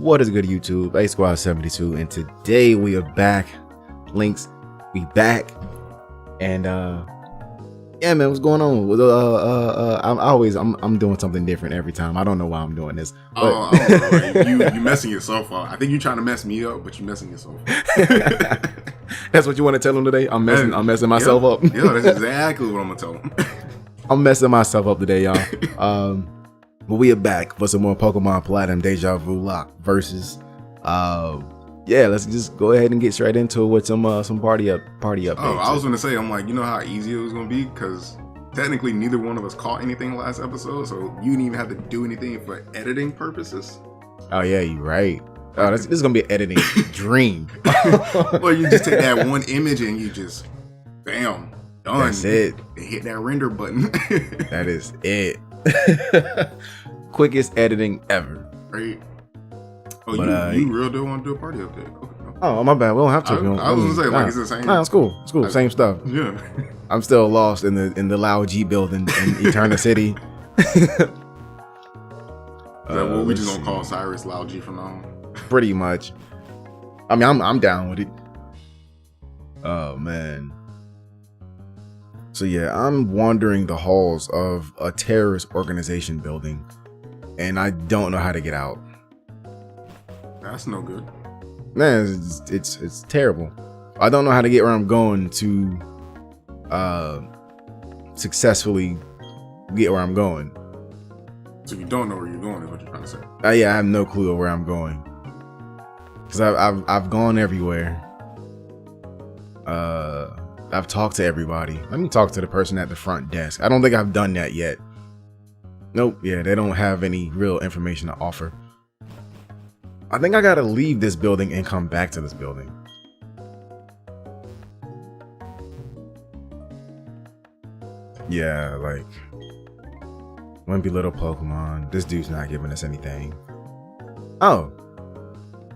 What is good, YouTube? A Squad 72, and today we are back. Links, we back, and yeah, man, what's going on? I'm doing something different every time. I don't know why I'm doing this. But... you messing yourself up. I think you're trying to mess me up, but you're messing yourself up. That's what you want to tell them today? I'm messing myself up. Yeah, that's exactly what I'm gonna tell them. I'm messing myself up today, y'all. But we are back for some more Pokemon Platinum Deja Vu Locke versus. Yeah, let's just go ahead and get straight into it with some party updates. Oh, I was gonna say, I'm like, you know how easy it was gonna be, because technically neither one of us caught anything last episode, so you didn't even have to do anything for editing purposes. Oh yeah, you're right. Oh, this is gonna be an editing dream. Well, you just take that one image and you just, bam, done. That's it. And hit that render button. That is it. Quickest editing ever. Right. Oh, but, you real do want to do a party update? Okay. Oh, my bad. We don't have to. I was gonna say, like, it's the same. Nah, it's cool. It's cool. Same stuff. Yeah. I'm still lost in the Lao G building in Eterna City. Is that what we just gonna call Cyrus Lao G from now on? Pretty much. I mean, I'm down with it. Oh man. So yeah, I'm wandering the halls of a terrorist organization building, and I don't know how to get out. That's no good. Man, it's terrible. I don't know how to get where I'm going to successfully get where I'm going. So you don't know where you're going is what you're trying to say. Yeah, I have no clue of where I'm going. Because I've gone everywhere. I've talked to everybody. Let me talk to the person at the front desk. I don't think I've done that yet. Nope. Yeah, they don't have any real information to offer. I think I gotta leave this building and come back to this building. Yeah, like wimpy little Pokemon. This dude's not giving us anything. Oh,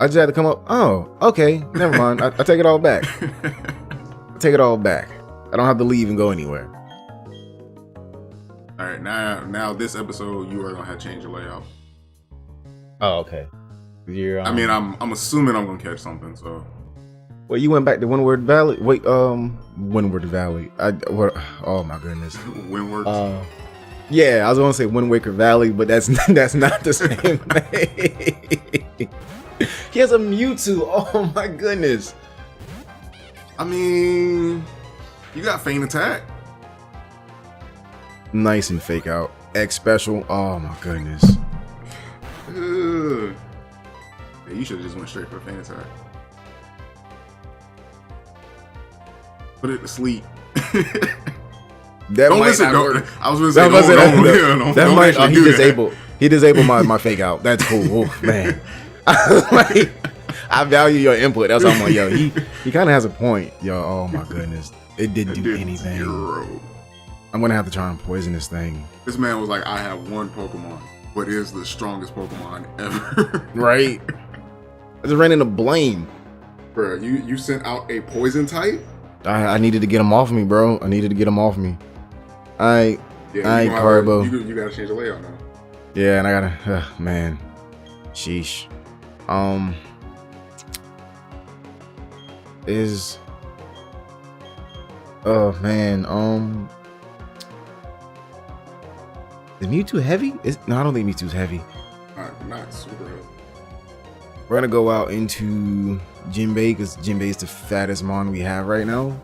I just had to come up. Oh, okay. Never mind. I take it all back. Take it all back. I don't have to leave and go anywhere. All right, now this episode you are gonna have to change your layout. Oh, okay. You're, I mean, I'm assuming I'm gonna catch something. So, well, you went back to Windward Valley. Wait, Windward Valley. Oh my goodness. Windward. Yeah, I was gonna say Wind Waker Valley, but that's not the same thing. He has a Mewtwo. Oh my goodness. I mean, you got Feint Attack. Nice and Fake Out. X Special. Oh my goodness. Yeah, you should have just went straight for Feint Attack. Put it to sleep. That don't might listen. not work. I was gonna say don't he disabled my Fake Out. That's cool. Oh, man. I value your input. That's why I'm like, yo, he kind of has a point. Yo, oh my goodness. It didn't do anything. Zero. I'm going to have to try and poison this thing. This man was like, I have one Pokemon, but it is the strongest Pokemon ever. Right? I just ran into Blame. Bro, you sent out a poison type? I needed to get him off me, bro. I needed to get him off me. Carbo. You gotta change the layout now. Yeah, and I gotta, man. Sheesh. Oh man, is Mewtwo heavy? No, I don't think Mewtwo's heavy. Not super heavy. We're gonna go out into Jinbei because Jinbei is the fattest mon we have right now,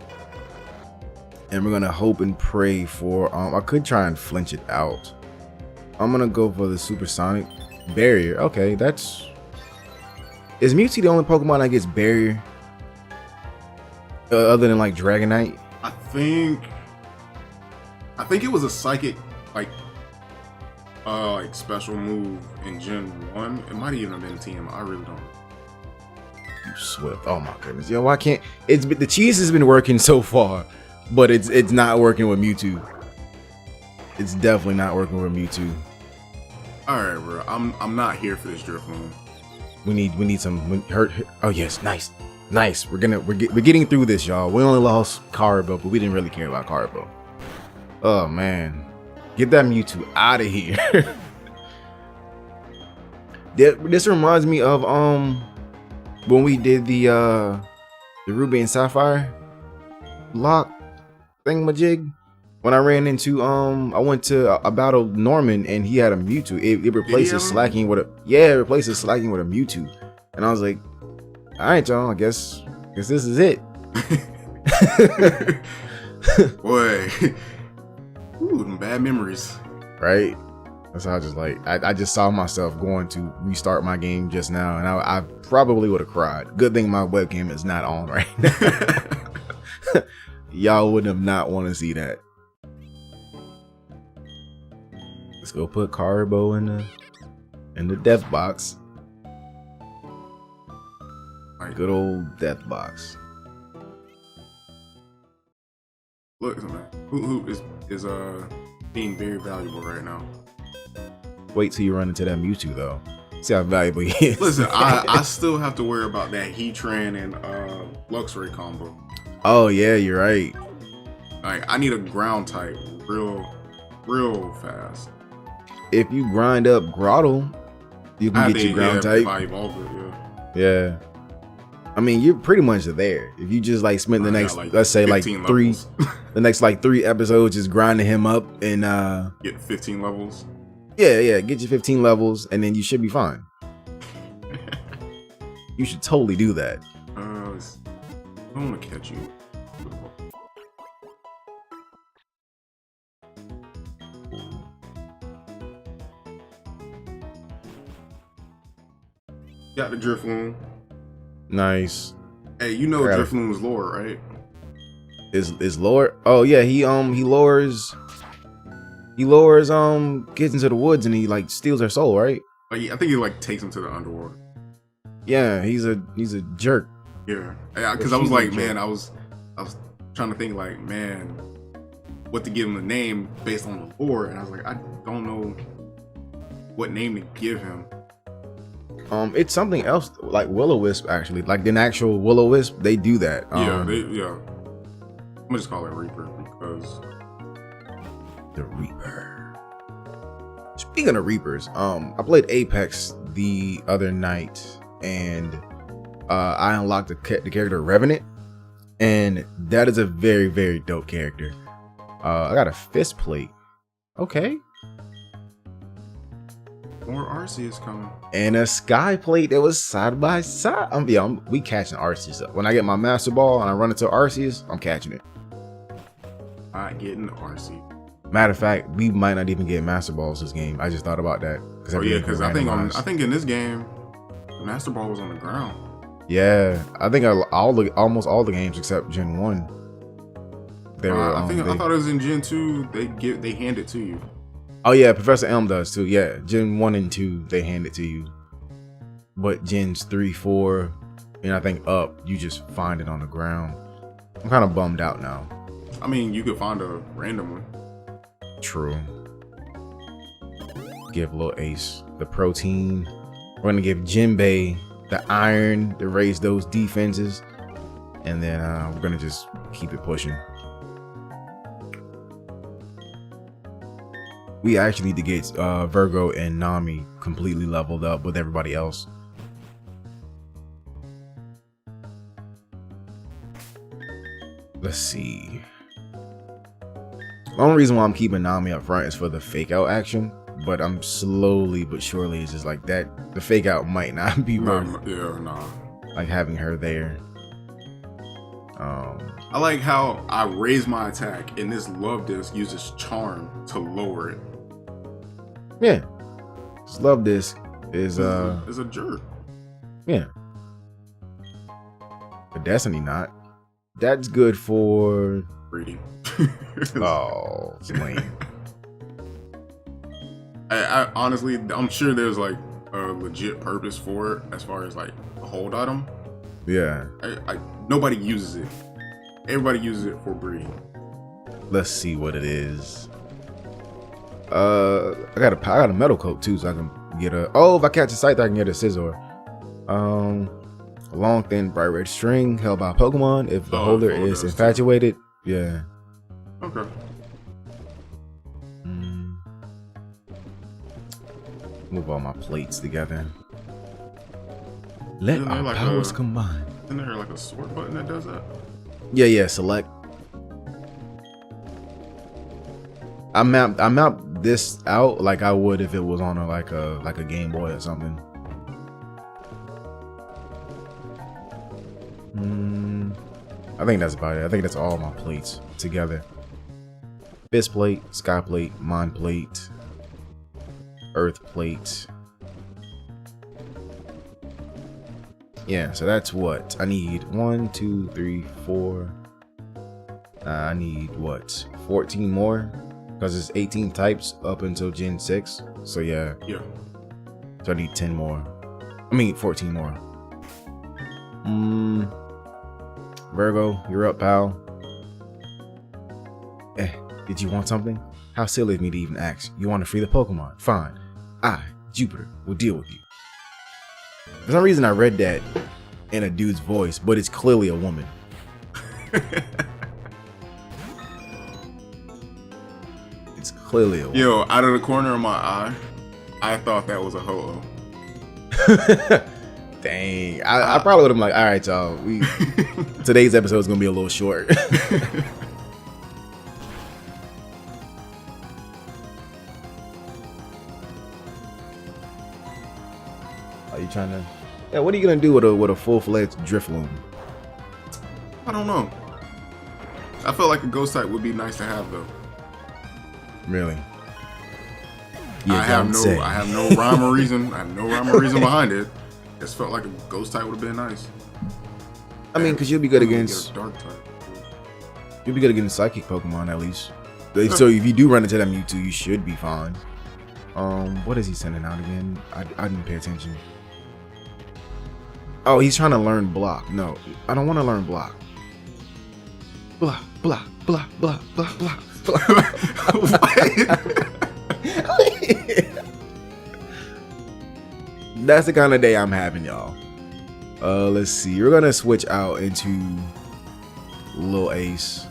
and we're gonna hope and pray for. I could try and flinch it out. I'm gonna go for the Supersonic Barrier. Okay, is Mewtwo the only Pokemon that gets Barrier? Other than like Dragonite? I think it was a psychic like special move in Gen 1. It might even have been TM. I really don't know. You Swift. Oh my goodness. Yo, why can't the cheese has been working so far, but it's not working with Mewtwo. It's definitely not working with Mewtwo. Alright, bro. I'm not here for this drift moon. We need some hurt. Oh yes, nice. We're getting through this, y'all. We only lost Carbo, but we didn't really care about Carbo. Oh man, get that Mewtwo out of here. This reminds me of when we did the Ruby and Sapphire Locke thingamajig. When I ran into I went to a battle Norman and he had a Mewtwo. It replaces Slacking with a it replaces Slacking with a Mewtwo, and I was like, all right, y'all, I guess this is it. Boy, ooh, bad memories. Right. That's how I just like I just saw myself going to restart my game just now, and I probably would have cried. Good thing my webcam is not on right now. Y'all would have not want to see that. Let's go put Carbo in the death box. Good old death box. Look, man, Hoot is being very valuable right now. Wait till you run into that Mewtwo though. See how valuable he is. Listen, I still have to worry about that Heatran and Luxray combo. Oh yeah, you're right. Like I need a ground type real fast. If you grind up Grottle, you can get your ground type. If I evolve it, yeah. I mean, you're pretty much there. If you just like spend the next, like, let's say like the next like 3 episodes just grinding him up and get 15 levels. Yeah, get your 15 levels and then you should be fine. You should totally do that. I don't want to catch you. Got the Drifloon. Nice. Hey, you know Drifloon's lore, right? Is lore? Oh yeah, he lowers kids into the woods and he like steals their soul, right? Like I think he like takes them to the underworld. Yeah, he's a jerk. Yeah, because I was like, man, I was trying to think like, man, what to give him a name based on the lore, and I was like, I don't know what name to give him. It's something else like Will-O-Wisp actually. Like the actual Will-O-Wisp, they do that. I'm gonna just call it Reaper because the Reaper. Speaking of Reapers, I played Apex the other night and I unlocked the character Revenant, and that is a very, very dope character. I got a fist plate. Okay. More Arceus coming. And a sky plate that was side by side. We catching Arceus up. When I get my Master Ball and I run into Arceus, I'm catching it. Not getting Arceus. Matter of fact, we might not even get Master Balls this game. I just thought about that. Because I think in this game, the Master Ball was on the ground. Yeah, I think almost all the games except Gen 1. I thought it was in Gen 2. They hand it to you. Oh yeah, Professor Elm does too. Yeah, Gen 1 and 2 they hand it to you, but Gens 3, 4, and I think up, you just find it on the ground. I'm kind of bummed out now. I mean, you could find a random one. True. Give little Ace the protein. We're gonna give Jinbei the iron to raise those defenses, and then we're gonna just keep it pushing. We actually need to get Virgo and Nami completely leveled up with everybody else. Let's see. The only reason why I'm keeping Nami up front is for the fake out action, but I'm slowly but surely it's just like that. The fake out might not be worth like having her there. I like how I raise my attack and this Love Disc uses Charm to lower it. Yeah, this Love Disc is a jerk. Yeah, a Destiny knot. That's good for breeding. Oh, it's lame. I honestly, I'm sure there's like a legit purpose for it as far as like a hold item. Yeah. Nobody uses it. Everybody uses it for breeding. Let's see what it is. I got a metal coat too, so I can get a. Oh, if I catch a Scyther, I can get a Scizor. A long, thin, bright red string held by a Pokemon. If the holder is infatuated, yeah. Okay. Move all my plates together. Let our like powers combine. Isn't there like a sword button that does that? Yeah, select. I mapped this out like I would if it was on like a Game Boy or something. I think that's about it. I think that's all my plates together. Fist plate, sky plate, mind plate, earth plate. Yeah, so that's what I need. 1, 2, 3, 4. I need what? 14 more? Because it's 18 types up until Gen 6. So yeah. Yeah. So I need 10 more. I mean 14 more. Virgo, you're up, pal. Did you want something? How silly of me to even ask. You want to free the Pokemon? Fine. I, Jupiter, will deal with you. For some reason I read that in a dude's voice, but it's clearly a woman. It's clearly a woman. Yo, out of the corner of my eye, I thought that was a ho-oh. Dang. I probably would have been like, all right, y'all. Today's episode is going to be a little short. Are you trying to... Yeah, what are you going to do with a full-fledged Drifloon? I don't know. I feel like a ghost type would be nice to have, though. Really? I have no rhyme or reason. I have no rhyme or reason behind it. Just felt like a ghost type would have been nice. I mean, because you'll be good against... Dark type. You'll be good against psychic Pokemon, at least. So if you do run into that Mewtwo, you should be fine. What is he sending out again? I didn't pay attention. Oh, he's trying to learn block. No, I don't want to learn block. Blah, blah, blah, blah, blah, blah, blah. That's the kind of day I'm having, y'all. Let's see. We're going to switch out into Lil Ace.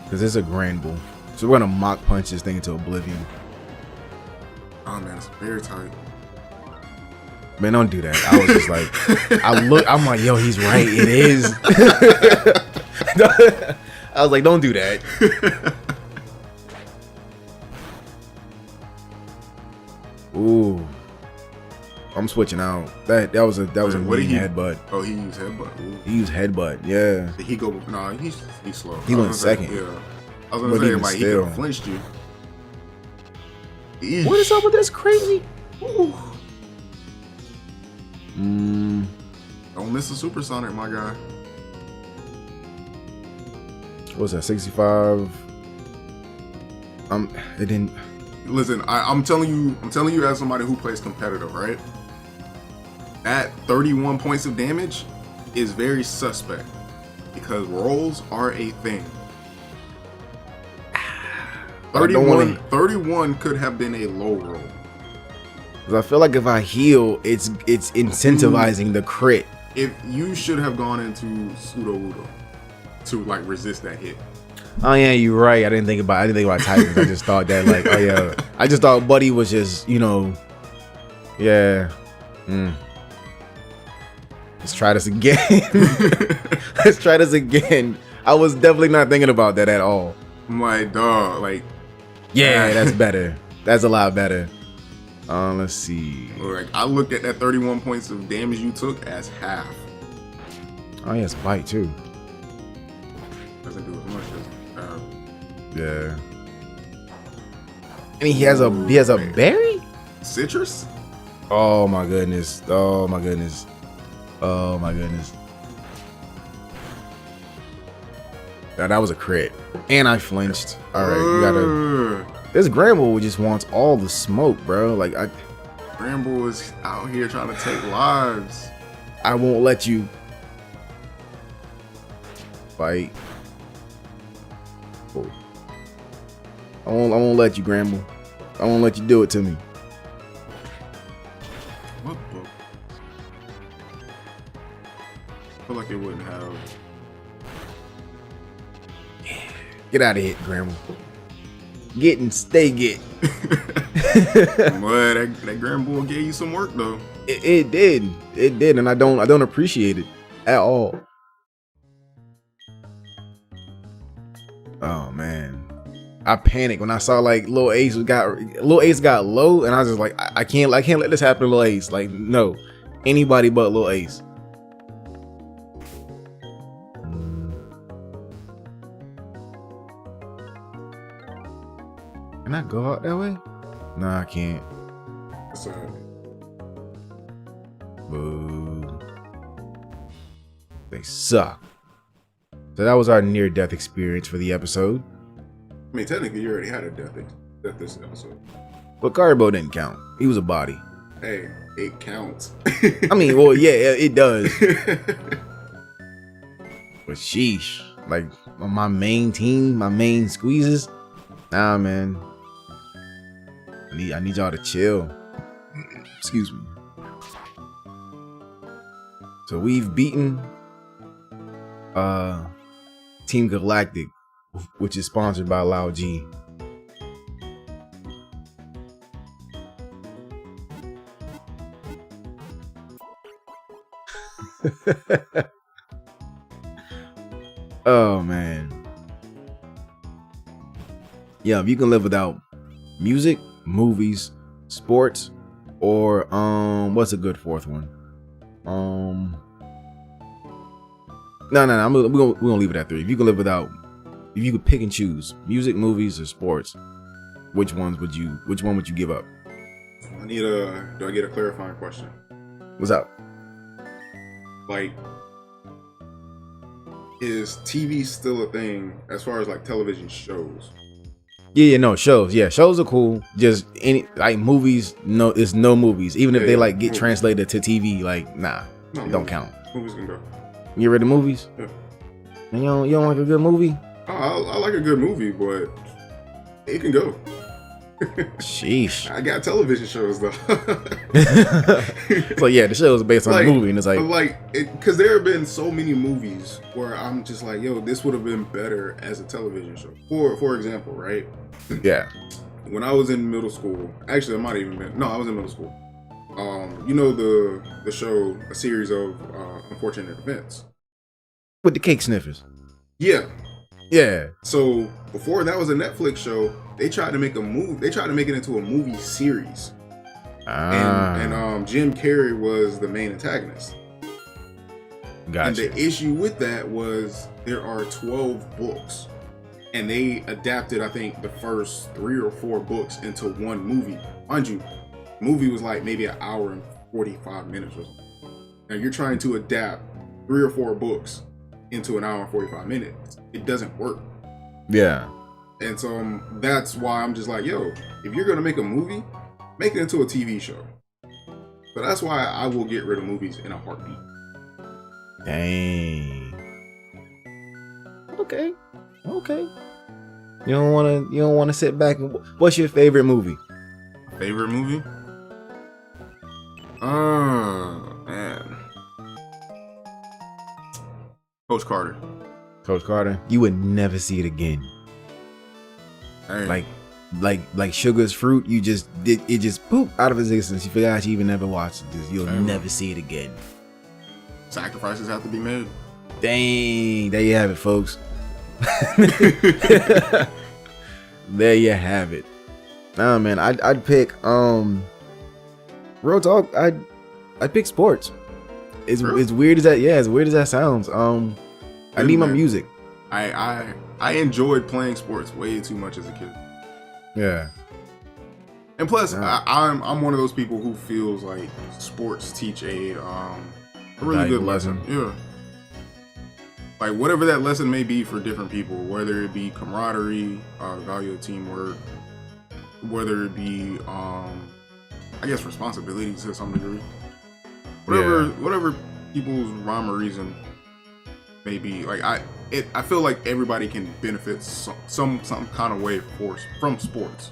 Because it's a Granbull. So we're going to Mach Punch this thing into oblivion. Oh man, it's very tight. Man, don't do that. I was just like, I'm like, yo, he's right. It is. I was like, don't do that. Ooh, I'm switching out. That was a mean headbutt. Oh, he used headbutt. Ooh. He used headbutt. Yeah. Did he go? Nah, he's slow. He went second. Yeah. I was gonna say like he could have flinched you. Eesh. What is up with this crazy? Ooh. Don't miss the supersonic, my guy. What's that? 65. It didn't. Listen, I'm telling you as somebody who plays competitive, right? That 31 points of damage is very suspect because rolls are a thing. 31 could have been a low roll. Because I feel like if I heal, it's incentivizing the crit. If you should have gone into Pseudo-Wudo to like resist that hit. Oh yeah, you're right. I didn't think about Titans. I just thought that like, oh yeah. I just thought Buddy was just, yeah. Let's try this again. Let's try this again. I was definitely not thinking about that at all. My dog, like. Yeah, that's better. That's a lot better. Let's see. Like I looked at that 31 points of damage you took as half. Oh yeah, it's bite too. Doesn't do as much as. Yeah. I mean, he has a berry? Citrus? Oh my goodness. Oh my goodness. Oh my goodness. Now, that was a crit. And I flinched. Alright, we gotta. This Granbull just wants all the smoke, bro. Like Granbull is out here trying to take lives. I won't let you fight. Oh. I won't let you, Granbull. I won't let you do it to me. What book? I feel like it wouldn't have. Get out of here, Granbull. Get and stay get. But that Grand Boy gave you some work though. It did, and I don't appreciate it at all. Oh man, I panicked when I saw like Lil Ace got low, and I was just like, I can't let this happen to Lil Ace. Like, no, anybody but Lil Ace. Can I go out that way? No, I can't. That's all right. Boo. They suck. So that was our near-death experience for the episode. I mean, technically, you already had a death this episode. But Garbo didn't count. He was a body. Hey, it counts. I mean, well, yeah, it does. But sheesh. Like, my main team, my main squeezes. Nah, man. I need y'all to chill. Excuse me. So we've beaten Team Galactic, which is sponsored by Lao G. Oh man. Yeah, if you can live without music, movies, sports, or what's a good fourth one? No, we're gonna leave it at 3. If you can live without, if you could pick and choose music, movies, or sports, which one would you give up? Do I get a clarifying question? What's up? Like, is TV still a thing as far as like television shows? Yeah, no, shows. Yeah, shows are cool. Just any like movies, no, it's no movies. Even if they like get translated to TV, like nah, it don't count. Movies can go. You ready to movies? Yeah. And you don't like a good movie? I like a good movie, but it can go. Sheesh. I got television shows though. So yeah, the show is based on a movie, and it's because there have been so many movies where I'm just like, yo, this would have been better as a television show. For example, right? Yeah. When I was in middle school, actually, I might have even been. No, I was in middle school. You know the show, a series of unfortunate events with the cake sniffers. Yeah. Yeah. So before that was a Netflix show, they tried to make a movie. They tried to make it into a movie series. And Jim Carrey was the main antagonist. Gotcha. And the issue with that was there are 12 books, and they adapted, I think, the first 3 or 4 books into one movie. Mind you, the movie was like maybe an hour and 45 minutes or something. Now you're trying to adapt 3 or 4 books into an hour and 45 minutes. It doesn't work. Yeah. And so that's why I'm just like, yo, if you're gonna make a movie, make it into a TV show. So that's why I will get rid of movies in a heartbeat. Dang. Okay. You don't wanna sit back and what's your favorite movie? Favorite movie? Man. Coach Carter. Coach Carter. You would never see it again. Hey. Like Sugar's Fruit, it just poop out of existence. You forgot you even never watched it. You'll never see it again. Sacrifices have to be made. Dang, there you have it, folks. There you have it. Nah, man, I'd pick real talk. I'd pick sports. As weird as that. Yeah, as weird as that sounds. I need my music. I enjoyed playing sports way too much as a kid. Yeah. And plus, I'm one of those people who feels like sports teach a really good lesson. Yeah. Like whatever that lesson may be for different people, whether it be camaraderie, value of teamwork, whether it be I guess responsibility to some degree. Whatever people's rhyme or reason may be. Like I feel like everybody can benefit some kind of way from sports.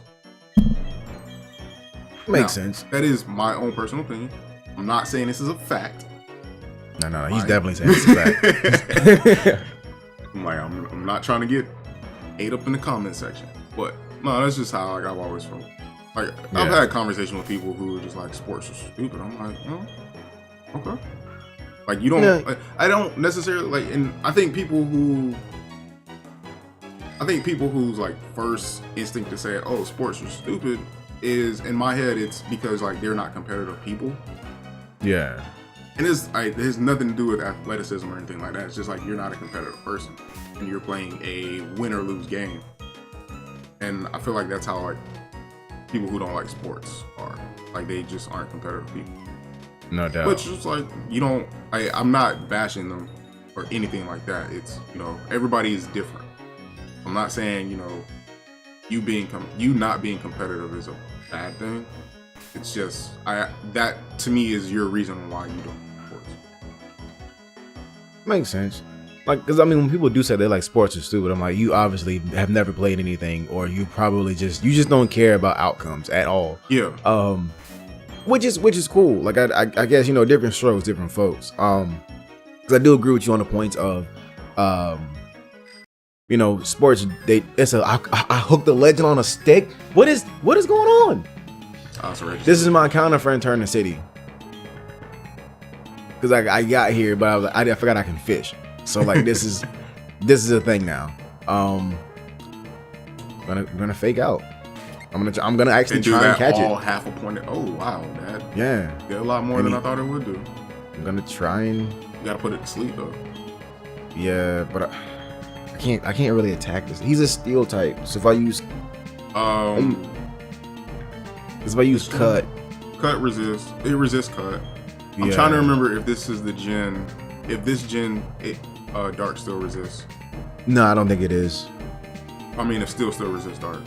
Makes sense. That is my own personal opinion. I'm not saying this is a fact. No, he's definitely saying it's a fact. I'm not trying to get ate up in the comment section, but no, that's just how I've always felt. Like I've had conversations with people who are just like, sports are stupid. I'm like, oh, okay. Like you don't. Like, I don't necessarily like, and I think people whose like first instinct to say, oh, sports are stupid, is in my head it's because like they're not competitive people. Yeah. And it has nothing to do with athleticism or anything like that. It's just like you're not a competitive person and you're playing a win or lose game. And I feel like that's how like people who don't like sports are. Like they just aren't competitive people. No doubt. Which is like, you don't, I'm not bashing them or anything like that. It's, everybody is different. I'm not saying, you not being competitive is a bad thing. It's just, that to me is your reason why you don't like sports. Makes sense. Like, because I mean, when people do say they like sports are stupid, I'm like, you obviously have never played anything, or you probably just don't care about outcomes at all. Yeah. Which is cool. Like I guess different strokes, different folks. Because I do agree with you on the points of, sports. I hooked the legend on a stick. What is going on? This is my encounter for Turn City. Because I got here, but I was like, I forgot I can fish. So like this is a thing now. Gonna fake out. I'm gonna actually try and catch all it. Half a point. Oh wow, that get a lot more than I thought it would do. I'm gonna try and. You gotta put it to sleep though. Yeah, but I can't really attack this. He's a steel type, so if I use cut resists. It resists cut. I'm trying to remember if this is the gen. If this gen, dark still resists. No, I don't think it is. I mean, it still resists dark.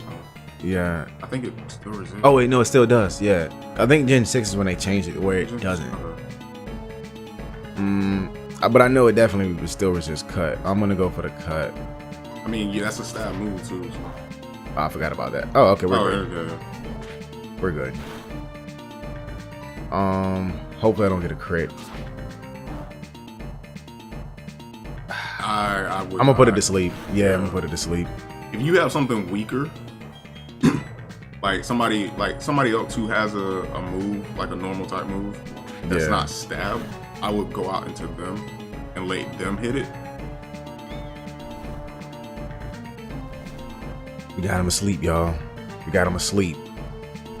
Yeah. I think it still resists. Oh wait, no, it still does. Yeah. I think Gen 6 is when they changed it where it doesn't. But I know it definitely would still resist cut. I'm gonna go for the cut. I mean, yeah, that's a stab move too. So. Oh, I forgot about that. Oh, okay, we're good. Yeah. We're good. Hopefully I don't get a crit. I'm gonna put it to sleep. Yeah, I'm gonna put it to sleep. If you have something weaker, like somebody else who has a move, like a normal type move, that's not stab, I would go out into them and let them hit it. We got him asleep, y'all. We got him asleep.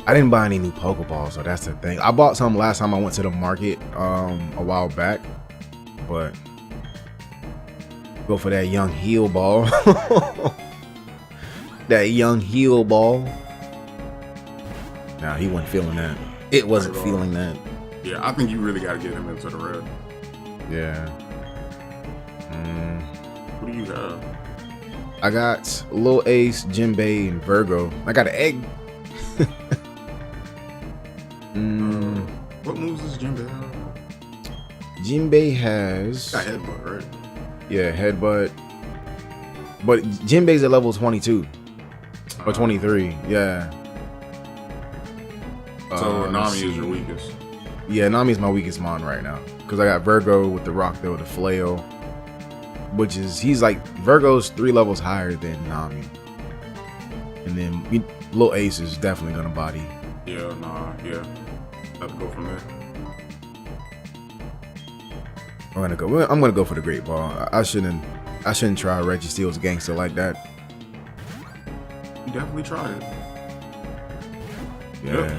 I didn't buy any new Pokeballs, so that's the thing. I bought some last time I went to the market a while back, but go for that young heal ball. That young heal ball. Nah, he wasn't feeling that. It wasn't feeling that. Yeah, I think you really got to get him into the red. Yeah. What do you have? I got Lil Ace, Jinbei, and Virgo. I got an egg. What moves does Jinbei have? Jinbei has... Got headbutt, right? Yeah, headbutt. But Jinbei's at level 22. Or 23, yeah. So Nami is your weakest. Yeah, Nami's my weakest mon right now. Because I got Virgo with the rock though, the flail. Which is, Virgo's 3 levels higher than Nami. And then Lil Ace is definitely gonna body. Yeah, have to go from there. I'm gonna go for the Great Ball. I shouldn't try Reggie Steele's gangster like that. You definitely tried it. Yeah. Yep.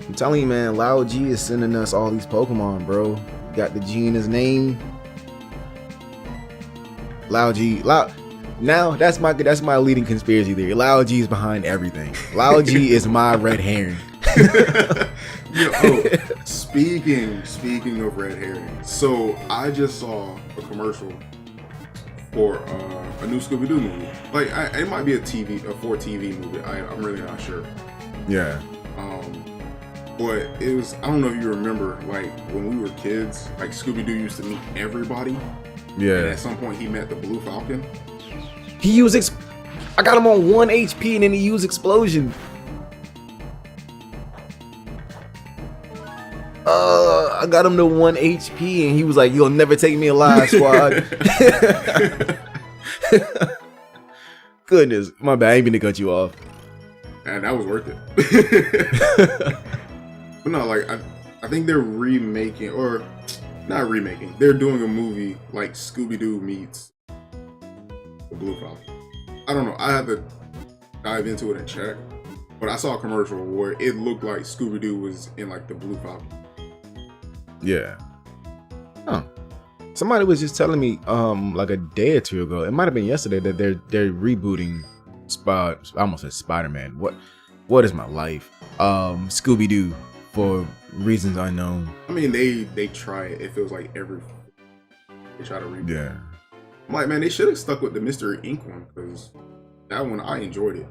I'm telling you, man, Lao G is sending us all these Pokemon, bro. Got the G in his name. Lao G. Now that's my leading conspiracy theory. Lao G is behind everything. Lao G is my red herring. Speaking of red herring, so I just saw a commercial for a new Scooby-Doo movie. Like it might be a 4TV movie. I'm really not sure. Yeah. But it was, I don't know if you remember, like when we were kids, like Scooby-Doo used to meet everybody. Yeah. And at some point he met the Blue Falcon. He used I got him on 1 HP and then he used explosion. I got him to 1 HP and he was like, "You'll never take me alive, squad." Goodness, my bad. I ain't mean to cut you off. And that was worth it. But no, like I think they're remaking, or not remaking. They're doing a movie like Scooby-Doo meets the Blue Falcon. I don't know. I have to dive into it and check. But I saw a commercial where it looked like Scooby-Doo was in like the Blue Falcon. Yeah. Huh. Somebody was just telling me like a day or two ago, it might have been yesterday, that they're rebooting I almost said Spider-Man. What is my life? Scooby-Doo, for reasons unknown. I mean, they try it. It feels like they try to reboot. Yeah. I'm like, man, they should have stuck with the Mystery Inc. one, because that one, I enjoyed it.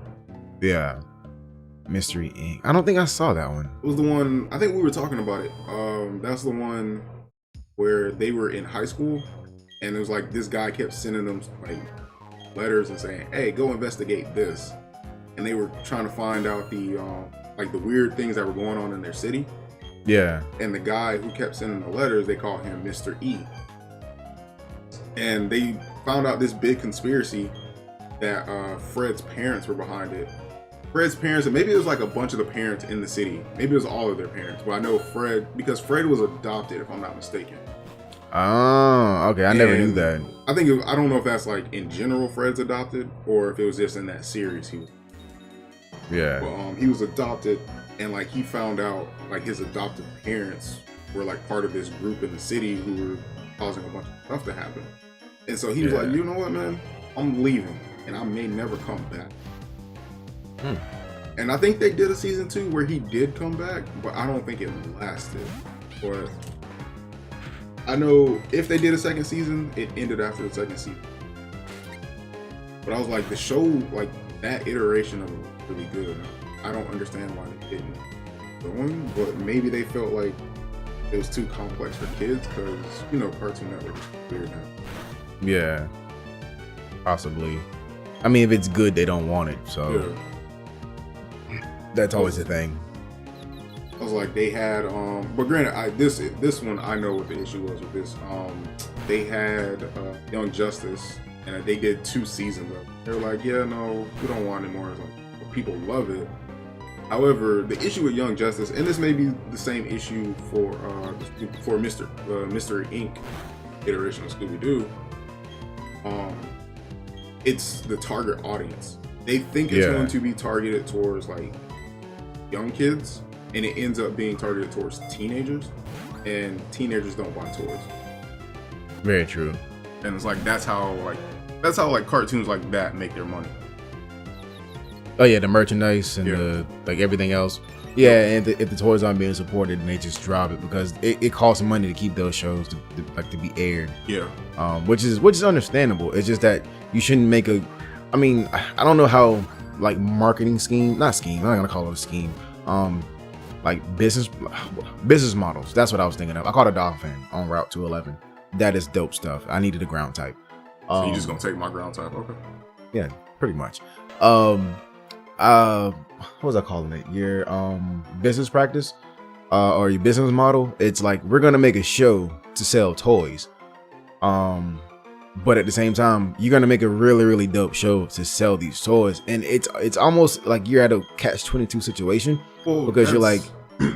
Yeah. Mystery Inc. I don't think I saw that one. It was the one, I think we were talking about it. That's the one where they were in high school, and it was like this guy kept sending them like letters and saying, hey, go investigate this. And they were trying to find out the like the weird things that were going on in their city. Yeah. And the guy who kept sending the letters, they called him Mr. E. And they found out this big conspiracy that Fred's parents were behind it. Fred's parents, and maybe it was like a bunch of the parents in the city. Maybe it was all of their parents. But I know Fred, because Fred was adopted, if I'm not mistaken. Oh, okay. I never knew that. I don't know if that's like in general Fred's adopted, or if it was just in that series he was. Yeah. But he was adopted, and like he found out like his adopted parents were like part of this group in the city who were causing a bunch of stuff to happen. And so he was like, you know what, man? I'm leaving, and I may never come back. And I think they did a season 2 where he did come back, but I don't think it lasted. But I know if they did a second season, it ended after the second season. But I was like, the show, like that iteration of it was really good. I don't understand why they didn't go on, but maybe they felt like it was too complex for kids, because you know, Cartoon Network is weird now. Yeah, possibly. I mean, if it's good, they don't want it, so that's always the thing. I was like, they had but granted, this one I know what the issue was with this. They had Young Justice, and they did 2 seasons of it. They were like, yeah, no, we don't want it anymore. Like, but people love it. However, the issue with Young Justice, and this may be the same issue for Mr. Inc. iteration of Scooby-Doo, it's the target audience. They think it's going to be targeted towards like young kids, and it ends up being targeted towards teenagers, and teenagers don't buy toys. Very true. And it's like that's how cartoons like that make their money. Oh yeah, the merchandise and the like everything else. Yeah, and if the toys aren't being supported, then they just drop it, because it costs money to keep those shows to be aired. Yeah. Which is understandable. It's just that you shouldn't make I mean, I don't know how like marketing scheme, not scheme, I'm not gonna call it a scheme. Like business models. That's what I was thinking of. I caught a dolphin on Route 211. That is dope stuff. I needed a ground type. So you just gonna take my ground type? Okay. Yeah, pretty much. What was I calling it? Your business practice or your business model. It's like, we're gonna make a show to sell toys. But at the same time, you're gonna make a really, really dope show to sell these toys, and it's almost like you're at a catch-22 situation. Well, because you're like,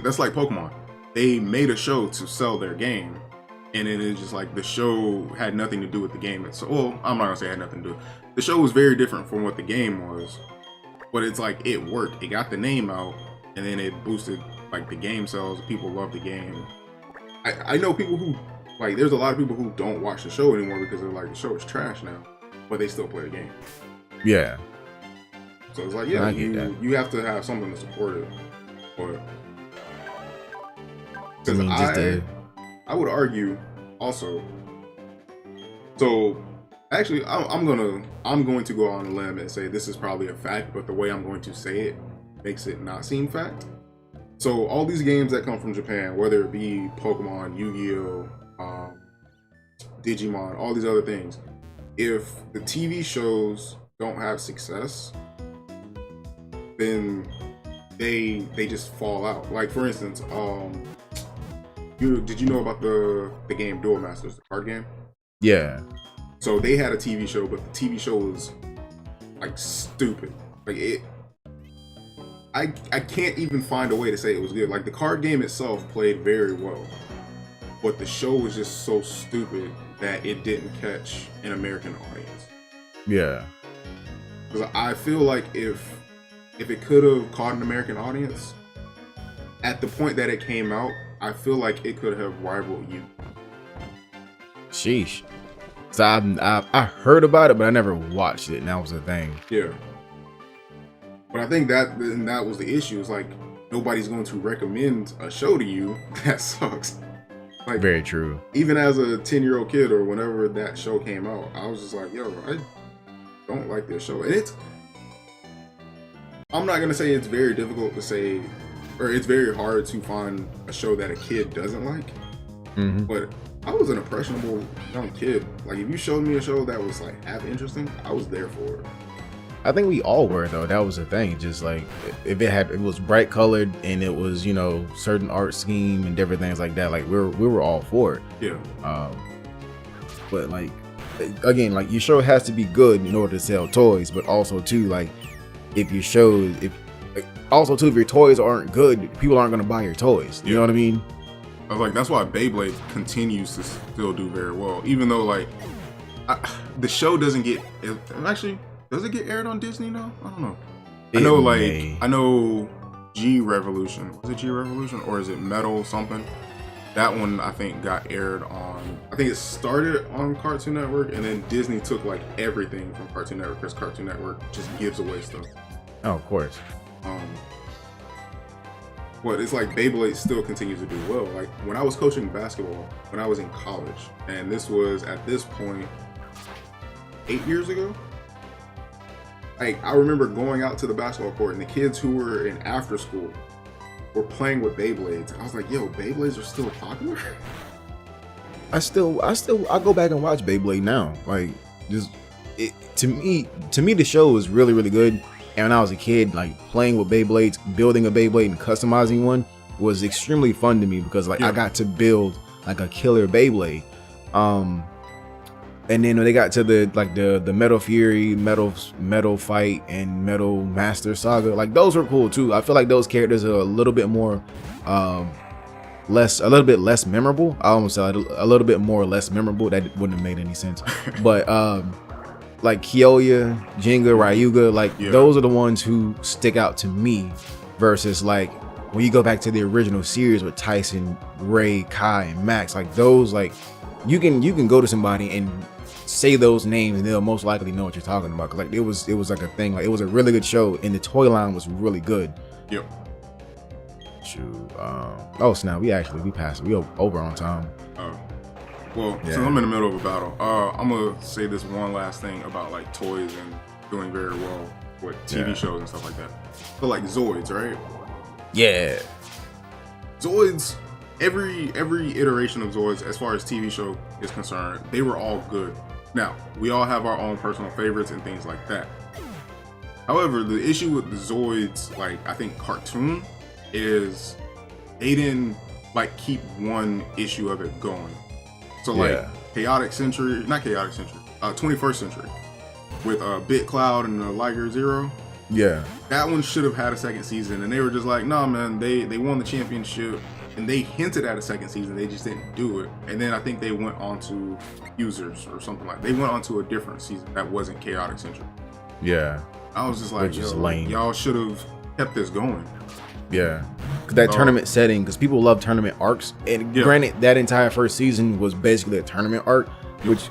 that's like Pokemon. They made a show to sell their game, and it is just like the show had nothing to do with the game. Well, I'm not gonna say it had nothing to do. The show was very different from what the game was, but it's like it worked. It got the name out, and then it boosted like the game sales. People love the game. I know people who. Like, there's a lot of people who don't watch the show anymore because they're like, the show is trash now, but they still play the game. Yeah. So it's like, yeah, you have to have something to support it. But because I would argue also. So actually, I'm going to go on a limb and say this is probably a fact, but the way I'm going to say it makes it not seem fact. So all these games that come from Japan, whether it be Pokemon, Yu-Gi-Oh, Digimon, all these other things, if the TV shows don't have success, then they just fall out. Like, for instance, did you know about the game Duel Masters, the card game? Yeah. So they had a TV show, but the TV show was like stupid. Like it. I can't even find a way to say it was good. Like the card game itself played very well, but the show was just so stupid that it didn't catch an American audience. Yeah. Because I feel like if it could have caught an American audience at the point that it came out, I feel like it could have rivaled you. Sheesh. So I heard about it, but I never watched it, and that was the thing. Yeah. But I think that was the issue. It's like nobody's going to recommend a show to you that sucks. Like, very true. Even as a 10-year-old kid or whenever that show came out, I was just like, yo, I don't like this show. And I'm not going to say it's very difficult to say, or it's very hard to find a show that a kid doesn't like. Mm-hmm. But I was an impressionable young kid. Like, if you showed me a show that was like half interesting, I was there for it. I think we all were, though. That was the thing. Just like if it was bright colored and it was, you know, certain art scheme and different things like that, like we were all for it. Yeah. But like again, like your show has to be good in order to sell toys, but also too, like if your toys aren't good, people aren't gonna buy your toys. You know what I mean? I was like, that's why Beyblade continues to still do very well, even though like the show doesn't get actually. Does it get aired on Disney now? I don't know. I know G Revolution. Was it G Revolution or is it Metal something? That one I think got aired on. I think it started on Cartoon Network, and then Disney took like everything from Cartoon Network because Cartoon Network just gives away stuff. Oh, of course. But it's like Beyblade still continues to do well. Like when I was coaching basketball when I was in college, and this was at this point 8 years ago. Like, I remember going out to the basketball court and the kids who were in after school were playing with Beyblades. I was like, yo, Beyblades are still popular? I go back and watch Beyblade now. Like, just to me the show was really, really good. And when I was a kid, like playing with Beyblades, building a Beyblade and customizing one was extremely fun to me because like I got to build like a killer Beyblade. And then when they got to the Metal Fury, Metal Fight, and Metal Master Saga, like those were cool too. I feel like those characters are a little bit more, a little bit less memorable. I almost said a little bit more less memorable. That wouldn't have made any sense. But like Kyoya, Jenga, Ryuga, like those are the ones who stick out to me. Versus like when you go back to the original series with Tyson, Ray, Kai, and Max, like those like you can go to somebody and say those names and they'll most likely know what you're talking about. Cause like it was like a thing. Like it was a really good show and the toy line was really good. Yep. Shoot. Oh snap! We passed. We over on time. Well, since I'm in the middle of a battle, I'm gonna say this one last thing about like toys and doing very well with TV shows and stuff like that. So like Zoids, right? Yeah. Zoids. Every iteration of Zoids, as far as TV show is concerned, they were all good. Now, we all have our own personal favorites and things like that. However, the issue with the Zoids, like I think cartoon, is they didn't like keep one issue of it going. So like 21st Century with Bit Cloud and Liger Zero. Yeah. That one should have had a second season, and they were just like, nah man, they won the championship. And they hinted at a second season, they just didn't do it. And then I think they went on to Users or something like that. They went on to a different season that wasn't Chaotic Century. Yeah. I was just like, y'all should have kept this going. Yeah. Cause that tournament setting, because people love tournament arcs. And granted, that entire first season was basically a tournament arc, which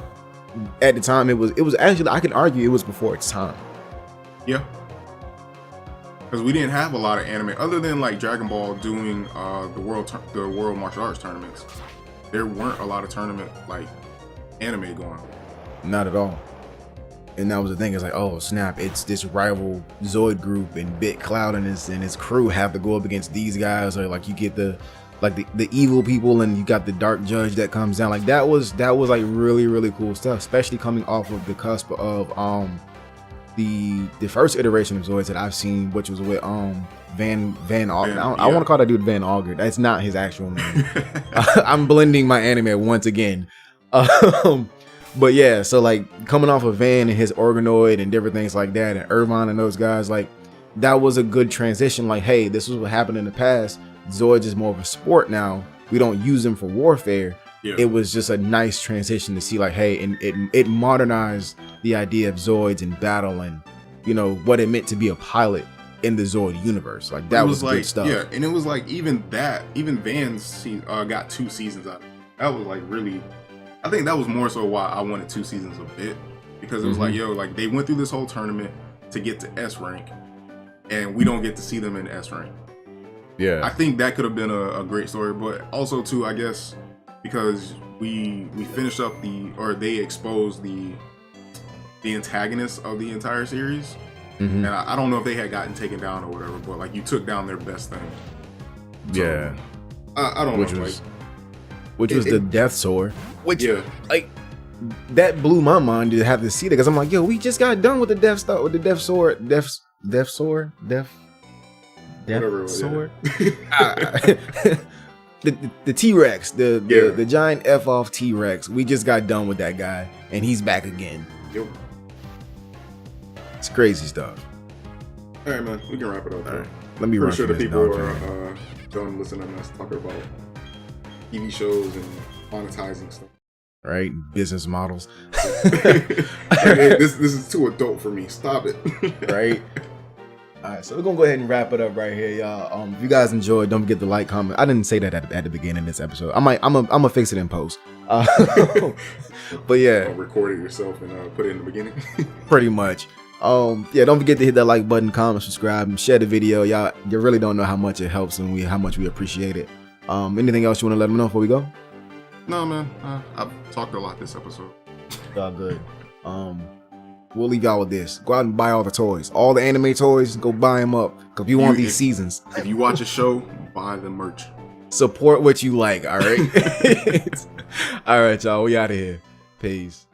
at the time it was actually, I can argue it was before its time. Yeah. Because we didn't have a lot of anime other than like Dragon Ball doing the world martial arts tournaments. There weren't a lot of tournament like anime going on. Not at all. And that was the thing. It's like, oh snap! It's this rival Zoid group, and Bit Cloud and his crew have to go up against these guys. Or like you get the evil people, and you got the Dark Judge that comes down. Like that was like really, really cool stuff, especially coming off of the cusp of the first iteration of Zoids that I've seen, which was with Van Auger. I want to call that dude Van Auger. That's not his actual name. I'm blending my anime once again. But yeah, so like coming off of Van and his organoid and different things like that, and Irvine and those guys, like that was a good transition. Like, hey, this was what happened in the past. Zoids is more of a sport now. We don't use them for warfare. Yeah. It was just a nice transition to see, like, hey, and it modernized the idea of Zoids in battle and, you know, what it meant to be a pilot in the Zoid universe. Like, that was like, good stuff. Yeah, and it was like, even Van's got 2 seasons out of it. That was like really, I think that was more so why I wanted 2 seasons of it. Because it was like, yo, like they went through this whole tournament to get to S rank, and we don't get to see them in S rank. Yeah. I think that could have been a great story, but also too, I guess, because we finished up they exposed the antagonists of the entire series. And I don't know if they had gotten taken down or whatever, but like you took down their best thing. So, yeah. I don't know. Which was the Death Sword. Which, like, that blew my mind to have to see that, because I'm like, yo, we just got done with the Death Sword, the T-Rex, the giant F off T-Rex. We just got done with that guy, and he's back again. Yep. It's crazy stuff. All right, man, we can wrap it up. All right. Let me run sure the people are done listening to us talk about TV shows and monetizing stuff. Right, business models. This is too adult for me. Stop it. Right. All right, so we're gonna go ahead and wrap it up right here, y'all. If you guys enjoyed, don't forget to like, comment. I didn't say that at the beginning of this episode. I'm gonna fix it in post. But yeah, record it yourself and put it in the beginning. Pretty much. Yeah, don't forget to hit that like button, comment, subscribe, and share the video. Y'all, you really don't know how much it helps and how much we appreciate it. Anything else you want to let them know before we go? No, man. I've talked a lot this episode. All good. We'll leave y'all with this. Go out and buy all the toys. All the anime toys, go buy them up. Because you want these seasons. If you watch a show, buy the merch. Support what you like, all right? All right, y'all. We out of here. Peace.